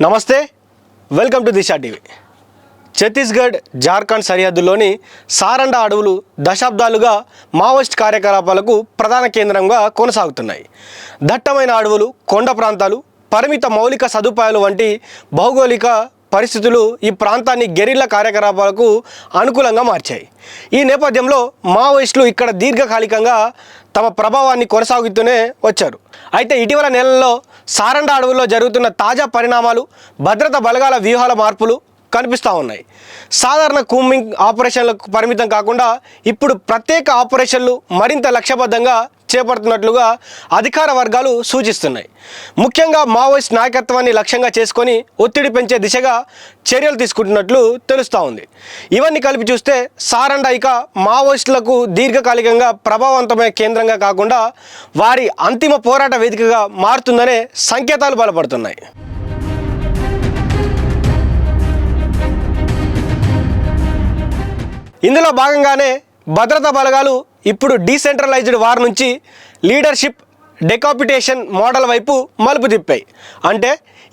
నమస్తే, welcome to Disha TV. Chhattisgarh Jharkhand సరిహద్దులోని సారండా అడవులు దశాబ్దాలుగా మావోయిస్ట్ కార్యకలాపాలకు ప్రధాన కేంద్రంగా కొనసాగుతున్నాయి. దట్టమైన అడవులు, కొండ ప్రాంతాలు, పరిమిత మౌలిక సదుపాయాలు వంటి భౌగోళిక పరిస్థితులు ఈ ప్రాంతాన్ని గెరిల్లా కార్యకలాపాలకు అనుకూలంగా మార్చాయి. ఈ నేపథ్యంలో మావోయిస్టులు ఇక్కడ దీర్ఘకాలికంగా తమ ప్రభావాన్ని కొనసాగుతూనే వచ్చారు. అయితే ఇటీవల నెలల్లో సారండా అడవుల్లో జరుగుతున్న తాజా పరిణామాలు, భద్రతా బలగాల వ్యూహాల మార్పులు కనిపిస్తూ ఉన్నాయి. సాధారణ కూంబింగ్ ఆపరేషన్లకు పరిమితం కాకుండా ఇప్పుడు ప్రత్యేక ఆపరేషన్లు మరింత లక్ష్యబద్ధంగా చేపడుతున్నట్లుగా అధికార వర్గాలు సూచిస్తున్నాయి. ముఖ్యంగా మావోయిస్ట్ నాయకత్వాన్ని లక్ష్యంగా చేసుకొని ఒత్తిడి పెంచే దిశగా చర్యలు తీసుకుంటున్నట్లు తెలుస్తూ ఉంది. ఇవన్నీ కలిపి చూస్తే సారండా ఇక మావోయిస్టులకు దీర్ఘకాలికంగా ప్రభావవంతమైన కేంద్రంగా కాకుండా వారి అంతిమ పోరాట వేదికగా మారుతుందనే సంకేతాలు బలపడుతున్నాయి. ఇందులో భాగంగానే భద్రతా బలగాలు ఇప్పుడు డీసెంట్రలైజ్డ్ వార్ నుంచి లీడర్షిప్ డెకాపిటేషన్ మోడల్ వైపు మలుపు తిప్పాయి. అంటే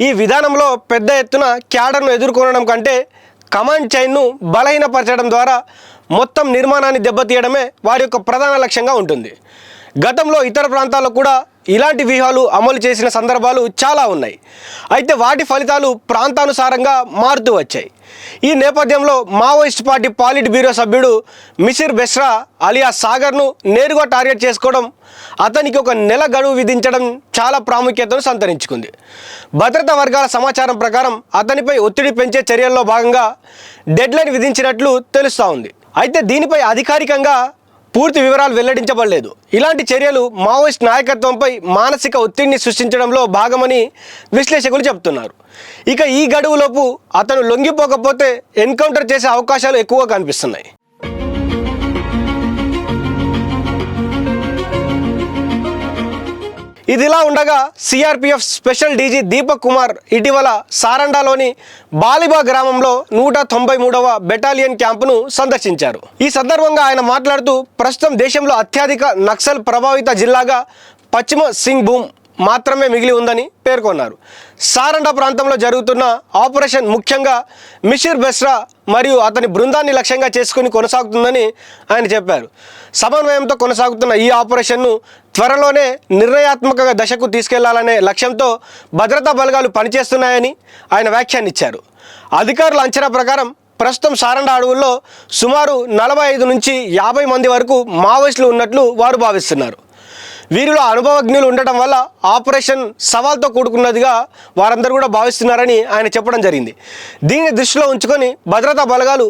ఈ విధానంలో పెద్ద ఎత్తున క్యాడర్ను ఎదుర్కొనడం కంటే కమాండ్ చైన్ను బలహీనపరచడం ద్వారా మొత్తం నిర్మాణాన్ని దెబ్బతీయడమే వారి యొక్క ప్రధాన లక్ష్యంగా ఉంటుంది. గతంలో ఇతర ప్రాంతాల్లో కూడా ఇలాంటి వ్యూహాలు అమలు చేసిన సందర్భాలు చాలా ఉన్నాయి. అయితే వాటి ఫలితాలు ప్రాంతానుసారంగా మారుతూ వచ్చాయి. ఈ నేపథ్యంలో మావోయిస్ట్ పార్టీ పాలిట్ బ్యూరో సభ్యుడు మిసిర్ బెస్రా అలియా సాగర్ను నేరుగా టార్గెట్ చేసుకోవడం, అతనికి ఒక నెల గడువు విధించడం చాలా ప్రాముఖ్యతను సంతరించుకుంది. భద్రతా వర్గాల సమాచారం ప్రకారం అతనిపై ఒత్తిడి పెంచే చర్యల్లో భాగంగా డెడ్లైన్ విధించినట్లు తెలుస్తూ ఉంది. అయితే దీనిపై అధికారికంగా పూర్తి వివరాలు వెల్లడించబడలేదు. ఇలాంటి చర్యలు మావోయిస్ట్ నాయకత్వంపై మానసిక ఒత్తిడిని సృష్టించడంలో భాగమని విశ్లేషకులు చెబుతున్నారు. ఇక ఈ గడువులోపు అతను లొంగిపోకపోతే ఎన్కౌంటర్ చేసే అవకాశాలు ఎక్కువగా కనిపిస్తున్నాయి. ఇదిలా ఉండగా CRPF special DG Deepak Kumar ఇటీవల సారండాలోని బాలిబా గ్రామంలో 193వ బెటాలియన్ క్యాంపును సందర్శించారు. ఈ సందర్భంగా ఆయన మాట్లాడుతూ ప్రస్తుతం దేశంలో అత్యధిక నక్సల్ ప్రభావిత జిల్లాగా పశ్చిమ సింగ్భూమ్ మాత్రమే మిగిలి ఉందని పేర్కొన్నారు. సారండా ప్రాంతంలో జరుగుతున్న ఆపరేషన్ ముఖ్యంగా మిసిర్ బెస్రా మరియు అతని బృందాన్ని లక్ష్యంగా చేసుకుని కొనసాగుతుందని ఆయన చెప్పారు. సమన్వయంతో కొనసాగుతున్న ఈ ఆపరేషన్ను త్వరలోనే నిర్ణయాత్మక దశకు తీసుకెళ్లాలనే లక్ష్యంతో భద్రతా బలగాలు పనిచేస్తున్నాయని ఆయన వ్యాఖ్యానించారు. అధికారుల అంచనా ప్రకారం ప్రస్తుతం సారండా అడవుల్లో సుమారు 45 నుంచి 50 మంది వరకు మావోయిస్టులు ఉన్నట్లు వారు భావిస్తున్నారు. వీరిలో అనుభవజ్ఞులు ఉండటం వల్ల ఆపరేషన్ సవాల్తో కూడుకున్నదిగా వారందరూ కూడా భావిస్తున్నారని ఆయన చెప్పడం జరిగింది. దీన్ని దృష్టిలో ఉంచుకొని భద్రతా బలగాలు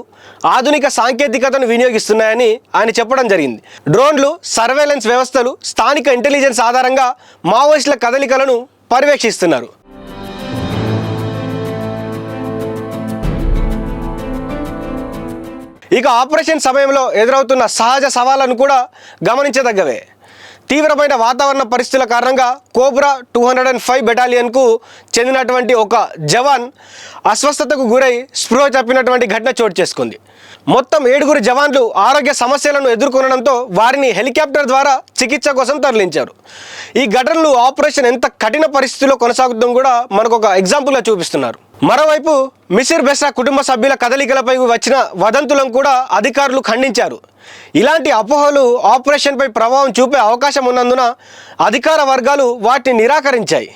ఆధునిక సాంకేతికతను వినియోగిస్తున్నాయని ఆయన చెప్పడం జరిగింది. డ్రోన్లు, సర్వేలెన్స్ వ్యవస్థలు, స్థానిక ఇంటెలిజెన్స్ ఆధారంగా మావోయిస్టుల కదలికలను పర్యవేక్షిస్తున్నారు. ఇక ఆపరేషన్ సమయంలో ఎదురవుతున్న సహజ సవాళ్లను కూడా గమనించదగ్గవే. తీవ్రమైన వాతావరణ పరిస్థితుల కారణంగా కోబ్రా 205 బెటాలియన్కు చెందినటువంటి ఒక జవాన్ అస్వస్థతకు గురై స్పృహ తప్పినటువంటి ఘటన చోటు చేసుకుంది. మొత్తం 7 జవాన్లు ఆరోగ్య సమస్యలను ఎదుర్కొనడంతో వారిని హెలికాప్టర్ ద్వారా చికిత్స కోసం తరలించారు. ఈ ఘటనలు ఆపరేషన్ ఎంత కఠిన పరిస్థితుల్లో కొనసాగుతుందో కూడా మనకు ఒక ఎగ్జాంపుల్గా చూపిస్తున్నారు. మరోవైపు మిసిర్ బెస్రా కుటుంబ సభ్యుల కదలికలపై వచ్చిన వదంతులను కూడా అధికారులు ఖండించారు. ఇలాంటి అపోహలు ఆపరేషన్పై ప్రభావం చూపే అవకాశం ఉన్నందున అధికార వర్గాలు వాటిని నిరాకరించాయి.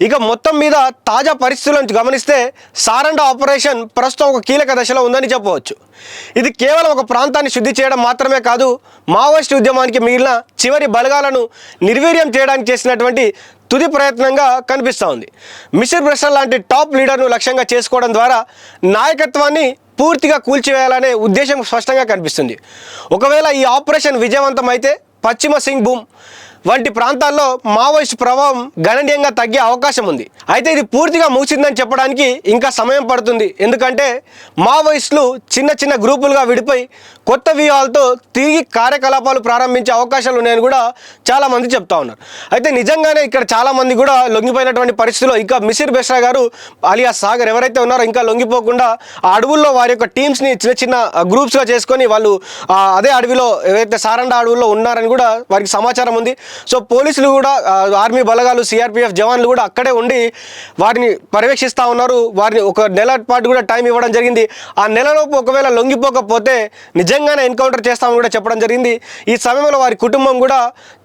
ఇక మొత్తం మీద తాజా పరిస్థితులను గమనిస్తే సారండా ఆపరేషన్ ప్రస్తుతం ఒక కీలక దశలో ఉందని చెప్పవచ్చు. ఇది కేవలం ఒక ప్రాంతాన్ని శుద్ధి చేయడం మాత్రమే కాదు, మావోయిస్ట్ ఉద్యమానికి మిగిలిన చివరి బలగాలను నిర్వీర్యం చేయడానికి చేసినటువంటి తుది ప్రయత్నంగా కనిపిస్తూ ఉంది. మిసిర్ బెస్రా లాంటి టాప్ లీడర్ను లక్ష్యంగా చేసుకోవడం ద్వారా నాయకత్వాన్ని పూర్తిగా కూల్చివేయాలనే ఉద్దేశం స్పష్టంగా కనిపిస్తుంది. ఒకవేళ ఈ ఆపరేషన్ విజయవంతం అయితే పశ్చిమ సింగ్భూమ్ వంటి ప్రాంతాల్లో మావోయిస్ట్ ప్రభావం గణనీయంగా తగ్గే అవకాశం ఉంది. అయితే ఇది పూర్తిగా ముగిసిందని చెప్పడానికి ఇంకా సమయం పడుతుంది. ఎందుకంటే మావోయిస్టులు చిన్న చిన్న గ్రూపులుగా విడిపోయి కొత్త వ్యూహాలతో తిరిగి కార్యకలాపాలు ప్రారంభించే అవకాశాలు ఉన్నాయని కూడా చాలామంది చెప్తా ఉన్నారు. అయితే నిజంగానే ఇక్కడ చాలామంది కూడా లొంగిపోయినటువంటి పరిస్థితుల్లో ఇంకా మిసిర్ బెస్రా గారు అలియా సాగర్ ఎవరైతే ఉన్నారో ఇంకా లొంగిపోకుండా ఆ అడవుల్లో వారి యొక్క టీమ్స్ని చిన్న చిన్న గ్రూప్స్గా చేసుకొని వాళ్ళు అదే అడవిలో ఏవైతే సారండా అడవుల్లో ఉన్నారని కూడా వారికి సమాచారం ఉంది. సో పోలీసులు కూడా ఆర్మీ బలగాలు సిఆర్పిఎఫ్ జవాన్లు కూడా అక్కడే ఉండి వారిని పర్యవేక్షిస్తూ ఉన్నారు. వారిని ఒక నెల పాటు కూడా టైం ఇవ్వడం జరిగింది. ఆ నెలలోపు ఒకవేళ లొంగిపోకపోతే నిజంగానే ఎన్కౌంటర్ చేస్తామని కూడా చెప్పడం జరిగింది. ఈ సమయంలో వారి కుటుంబం కూడా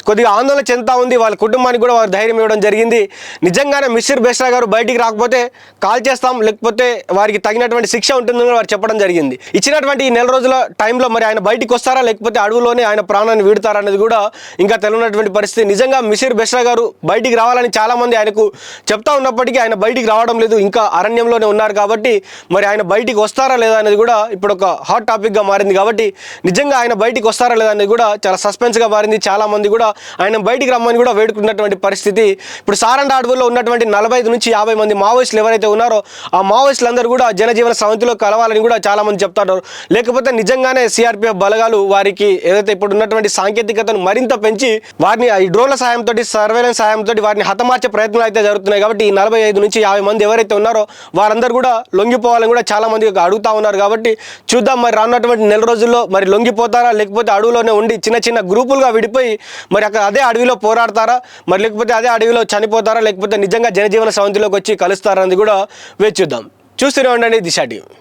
కొద్దిగా ఆందోళన చెందుతూ ఉంది. వాళ్ళ కుటుంబానికి కూడా వారు ధైర్యం ఇవ్వడం జరిగింది. నిజంగానే మిస్టర్ బెస్రా గారు బయటికి రాకపోతే కాల్ చేస్తాం, లేకపోతే వారికి తగినటువంటి శిక్ష ఉంటుందని వారు చెప్పడం జరిగింది. ఇచ్చినటువంటి ఈ నెల రోజుల టైంలో మరి ఆయన బయటికి వస్తారా, లేకపోతే అడవులోనే ఆయన ప్రాణాన్ని వీడతారా అనేది కూడా ఇంకా తెలియనటువంటి పరిస్థితి. నిజంగా మిస్టర్ బెస్రా గారు బయటికి రావాలని చాలామంది ఆయనకు చెప్తా ఉన్నప్పటికీ ఆయన బయటికి రావడం లేదు. ఇంకా అరణ్యంలోనే ఉన్నారు కాబట్టి మరి ఆయన బయటికి వస్తారా లేదా అనేది కూడా ఇప్పుడు ఒక హాట్ టాపిక్గా మారింది. కాబట్టి నిజంగా ఆయన బయటికి వస్తారా లేదా అనేది కూడా చాలా సస్పెన్స్గా మారింది. చాలామంది కూడా ఆయన బయటికి రమ్మని కూడా వేడుకున్నటువంటి పరిస్థితి. ఇప్పుడు సారండ అడవుల్లో ఉన్నటువంటి 45 నుంచి 50 మంది మావోయిస్టులు ఎవరైతే ఉన్నారో ఆ మావోయిస్టులందరూ కూడా జనజీవన సమితిలో కలవాలని కూడా చాలామంది చెప్తారు. లేకపోతే నిజంగానే సిఆర్పిఎఫ్ బలగాలు వారికి ఏదైతే ఇప్పుడు ఉన్నటువంటి సాంకేతికతను మరింత పెంచి వారిని ఈ డ్రోన్ల సాయంతో, సర్వేలెన్స్ సాయంతో వారిని హతమార్చే ప్రయత్నాలు అయితే జరుగుతున్నాయి. కాబట్టి ఈ 45 నుంచి 50 మంది ఎవరైతే ఉన్నారో వారందరూ కూడా లొంగిపోవాలని కూడా చాలామంది అడుగుతా ఉన్నారు. కాబట్టి చూద్దాం మరి రానున్నటువంటి నెల రోజుల్లో మరి లొంగిపోతారా, లేకపోతే అడవులోనే ఉండి చిన్న చిన్న గ్రూపులుగా విడిపోయి మరి అక్కడ అదే అడవిలో పోరాడతారా, మరి లేకపోతే అదే అడవిలో చనిపోతారా, లేకపోతే నిజంగా జనజీవన సమితిలోకి వచ్చి కలుస్తారా అనేది కూడా వేచి చూద్దాం. చూస్తూనే ఉండండి దిశ టీవీ.